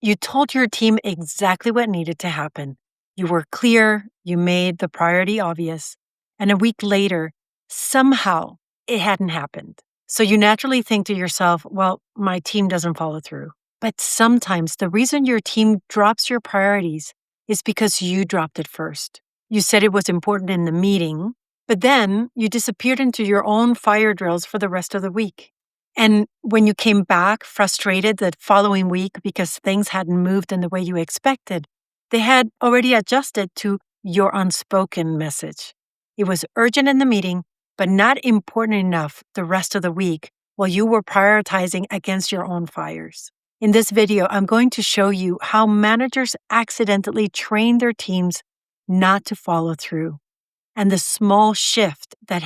You told your team exactly what needed to happen. You were clear, you made the priority obvious, and a week later, somehow it hadn't happened. So you naturally think to yourself, well, my team doesn't follow through. But sometimes the reason your team drops your priorities is because you dropped it first. You said it was important in the meeting, but then you disappeared into your own fire drills for the rest of the week. And when you came back frustrated the following week because things hadn't moved in the way you expected, they had already adjusted to your unspoken message. It was urgent in the meeting, but not important enough the rest of the week while you were prioritizing against your own fires. In this video, I'm going to show you how managers accidentally train their teams not to follow through, and the small shift that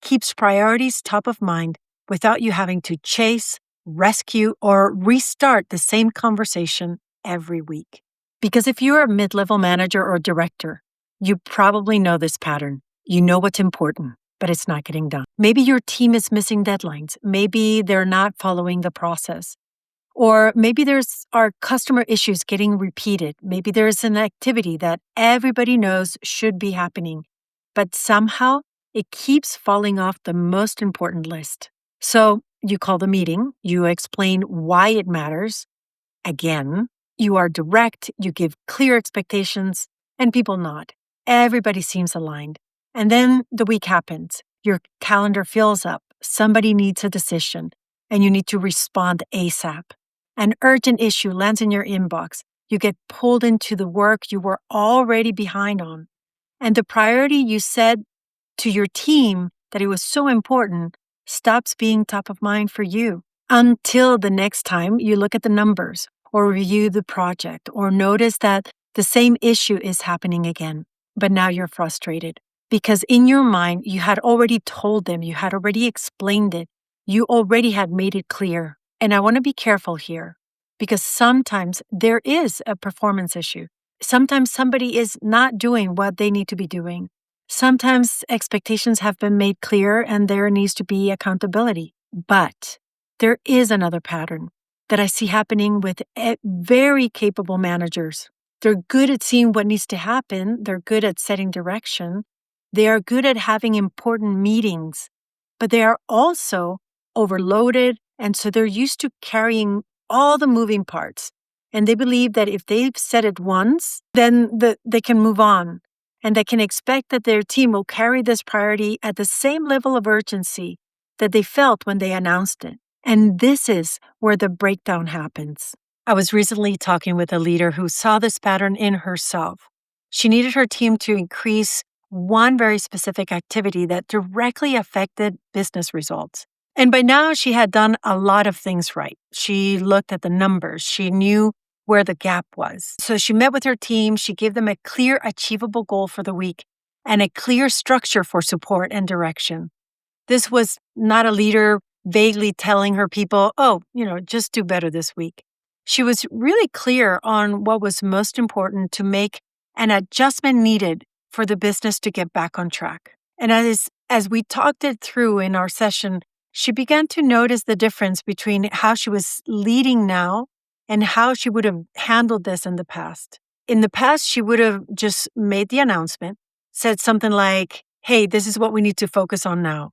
keeps priorities top of mind without you having to chase, rescue, or restart the same conversation every week. Because if you're a mid-level manager or director, you probably know this pattern. You know what's important, but it's not getting done. Maybe your team is missing deadlines. Maybe they're not following the process. Or maybe are customer issues getting repeated. Maybe there's an activity that everybody knows should be happening, but somehow it keeps falling off the most important list. So you call the meeting, you explain why it matters. Again, you are direct, you give clear expectations, and people nod. Everybody seems aligned. And then the week happens. Your calendar fills up. Somebody needs a decision, and you need to respond ASAP. An urgent issue lands in your inbox. You get pulled into the work you were already behind on. And the priority you said to your team that it was so important stops being top of mind for you until the next time you look at the numbers or review the project or notice that the same issue is happening again. But now you're frustrated because in your mind, you had already told them, you had already explained it, you already had made it clear. And I want to be careful here because sometimes there is a performance issue. Sometimes somebody is not doing what they need to be doing. Sometimes expectations have been made clear and there needs to be accountability. But there is another pattern that I see happening with very capable managers. They're good at seeing what needs to happen. They're good at setting direction. They are good at having important meetings, but they are also overloaded. And so they're used to carrying all the moving parts. And they believe that if they've said it once, then they can move on. And they can expect that their team will carry this priority at the same level of urgency that they felt when they announced it. And this is where the breakdown happens. I was recently talking with a leader who saw this pattern in herself. She needed her team to increase one very specific activity that directly affected business results. And by now, she had done a lot of things right. She looked at the numbers. She knew where the gap was. So she met with her team. She gave them a clear, achievable goal for the week and a clear structure for support and direction. This was not a leader vaguely telling her people, just do better this week. She was really clear on what was most important to make an adjustment needed for the business to get back on track. And as we talked it through in our session, she began to notice the difference between how she was leading now and how she would have handled this in the past. In the past, she would have just made the announcement, said something like, hey, this is what we need to focus on now.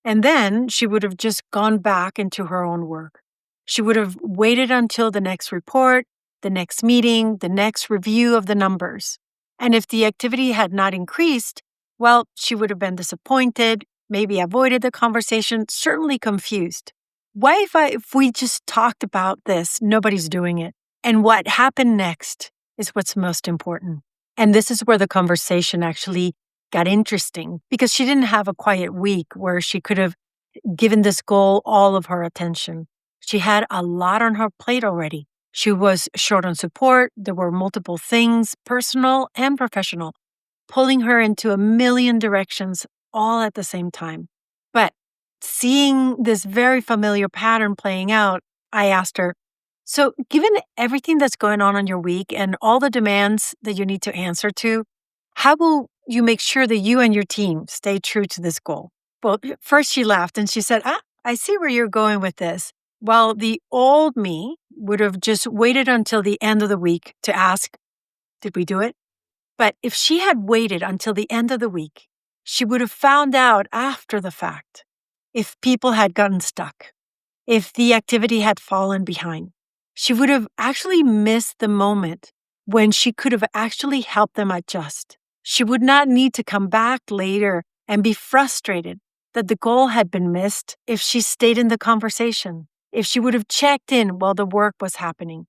And then she would have just gone back into her own work. She would have waited until the next report, the next meeting, the next review of the numbers. And if the activity had not increased, well, she would have been disappointed, maybe avoided the conversation, certainly confused. Why if we just talked about this, nobody's doing it? And what happened next is what's most important. And this is where the conversation actually got interesting because she didn't have a quiet week where she could have given this goal all of her attention. She had a lot on her plate already. She was short on support. There were multiple things, personal and professional, pulling her into a million directions all at the same time. But seeing this very familiar pattern playing out, I asked her, so given everything that's going on in your week and all the demands that you need to answer to, how will you make sure that you and your team stay true to this goal? Well, first she laughed and she said, I see where you're going with this. Well, the old me would have just waited until the end of the week to ask, did we do it? But if she had waited until the end of the week, she would have found out after the fact if people had gotten stuck, if the activity had fallen behind. She would have actually missed the moment when she could have actually helped them adjust. She would not need to come back later and be frustrated that the goal had been missed if she stayed in the conversation, if she would have checked in while the work was happening.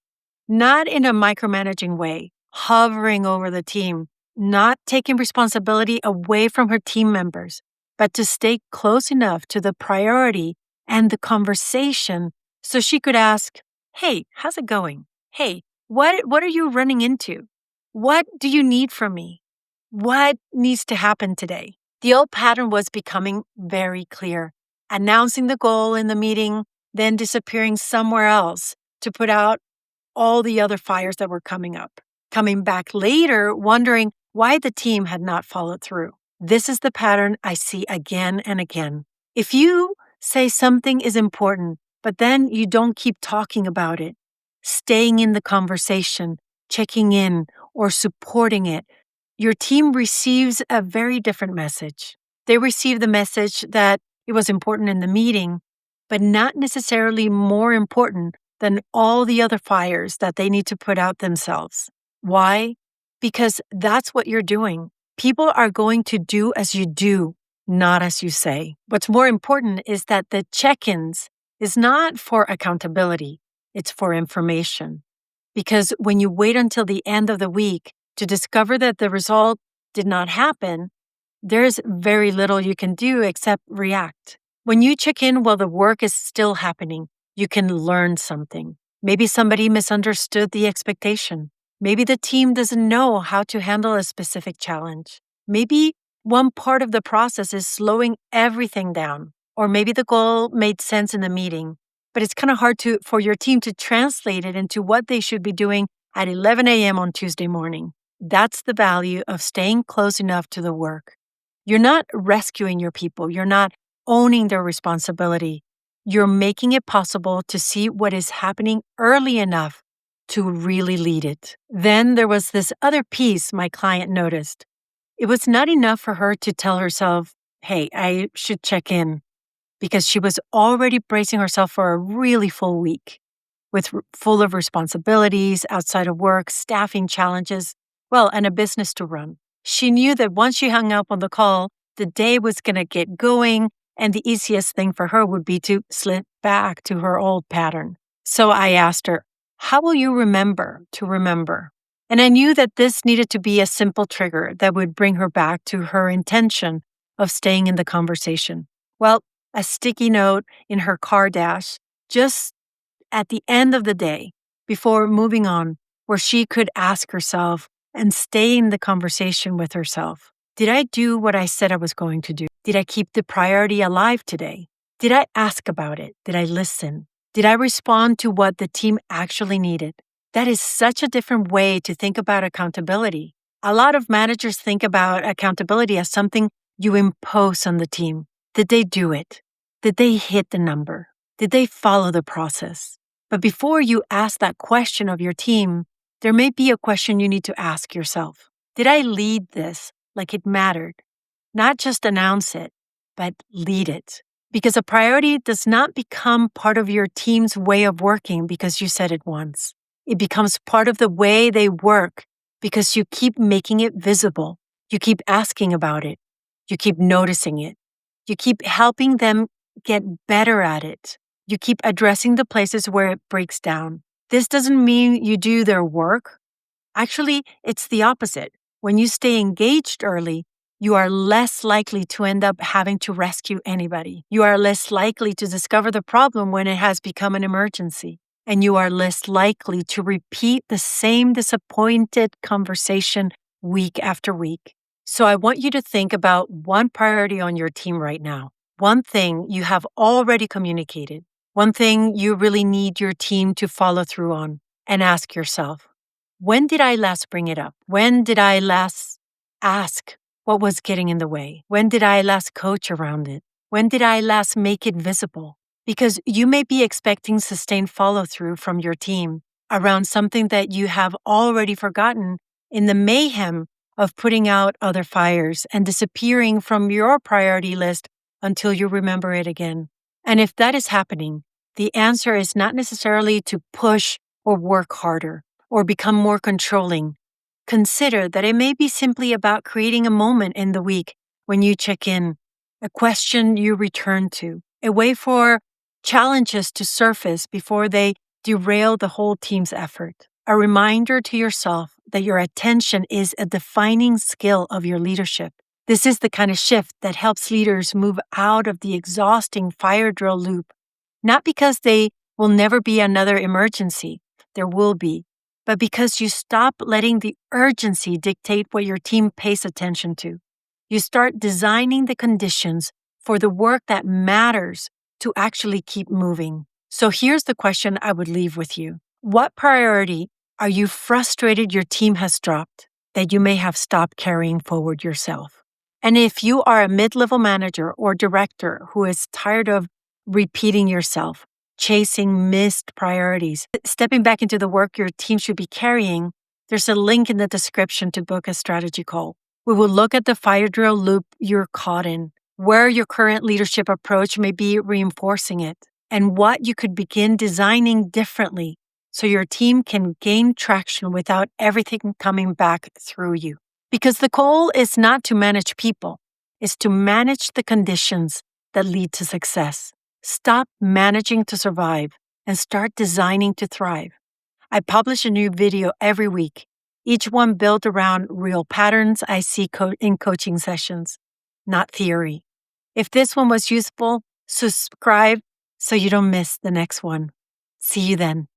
Not in a micromanaging way, hovering over the team, not taking responsibility away from her team members, but to stay close enough to the priority and the conversation so she could ask, hey, how's it going? Hey, what are you running into? What do you need from me? What needs to happen today? The old pattern was becoming very clear, announcing the goal in the meeting, then disappearing somewhere else to put out all the other fires that were coming up. Coming back later, wondering why the team had not followed through. This is the pattern I see again and again. If you say something is important, but then you don't keep talking about it, staying in the conversation, checking in, or supporting it, your team receives a very different message. They receive the message that it was important in the meeting, but not necessarily more important than all the other fires that they need to put out themselves. Why? Because that's what you're doing. People are going to do as you do, not as you say. What's more important is that the check-ins is not for accountability, it's for information. Because when you wait until the end of the week to discover that the result did not happen, there's very little you can do except react. When you check in while the work is still happening, you can learn something. Maybe somebody misunderstood the expectation. Maybe the team doesn't know how to handle a specific challenge. Maybe one part of the process is slowing everything down. Or maybe the goal made sense in the meeting, but it's kind of hard for your team to translate it into what they should be doing at 11 a.m. on Tuesday morning. That's the value of staying close enough to the work. You're not rescuing your people. You're not owning their responsibility. You're making it possible to see what is happening early enough to really lead it. Then there was this other piece my client noticed. It was not enough for her to tell herself, hey, I should check in, because she was already bracing herself for a really full week full of responsibilities outside of work, staffing challenges, and a business to run. She knew that once she hung up on the call, the day was going to get going, and the easiest thing for her would be to slip back to her old pattern. So I asked her, how will you remember to remember? And I knew that this needed to be a simple trigger that would bring her back to her intention of staying in the conversation. Well, a sticky note in her car dash, just at the end of the day, before moving on, where she could ask herself and stay in the conversation with herself. Did I do what I said I was going to do? Did I keep the priority alive today? Did I ask about it? Did I listen? Did I respond to what the team actually needed? That is such a different way to think about accountability. A lot of managers think about accountability as something you impose on the team. Did they do it? Did they hit the number? Did they follow the process? But before you ask that question of your team, there may be a question you need to ask yourself. Did I lead this like it mattered? Not just announce it, but lead it. Because a priority does not become part of your team's way of working because you said it once. It becomes part of the way they work because you keep making it visible. You keep asking about it. You keep noticing it. You keep helping them get better at it. You keep addressing the places where it breaks down. This doesn't mean you do their work. Actually, it's the opposite. When you stay engaged early, you are less likely to end up having to rescue anybody. You are less likely to discover the problem when it has become an emergency. And you are less likely to repeat the same disappointed conversation week after week. So I want you to think about one priority on your team right now. One thing you have already communicated. One thing you really need your team to follow through on, and ask yourself, when did I last bring it up? When did I last ask what was getting in the way? When did I last coach around it? When did I last make it visible? because you may be expecting sustained follow through from your team around something that you have already forgotten in the mayhem of putting out other fires and disappearing from your priority list until you remember it again. And if that is happening, the answer is not necessarily to push or work harder or become more controlling. Consider that it may be simply about creating a moment in the week when you check in, a question you return to, a way for challenges to surface before they derail the whole team's effort. A reminder to yourself that your attention is a defining skill of your leadership. This is the kind of shift that helps leaders move out of the exhausting fire drill loop, not because they will never be another emergency, there will be, but because you stop letting the urgency dictate what your team pays attention to. You start designing the conditions for the work that matters to actually keep moving. So here's the question I would leave with you. What priority are you frustrated your team has dropped that you may have stopped carrying forward yourself? And if you are a mid-level manager or director who is tired of repeating yourself, chasing missed priorities, stepping back into the work your team should be carrying, there's a link in the description to book a strategy call. We will look at the fire drill loop you're caught in, where your current leadership approach may be reinforcing it, and what you could begin designing differently so your team can gain traction without everything coming back through you. Because the goal is not to manage people, it's to manage the conditions that lead to success. Stop managing to survive and start designing to thrive. I publish a new video every week, each one built around real patterns I see in coaching sessions, not theory. If this one was useful, subscribe so you don't miss the next one. See you then.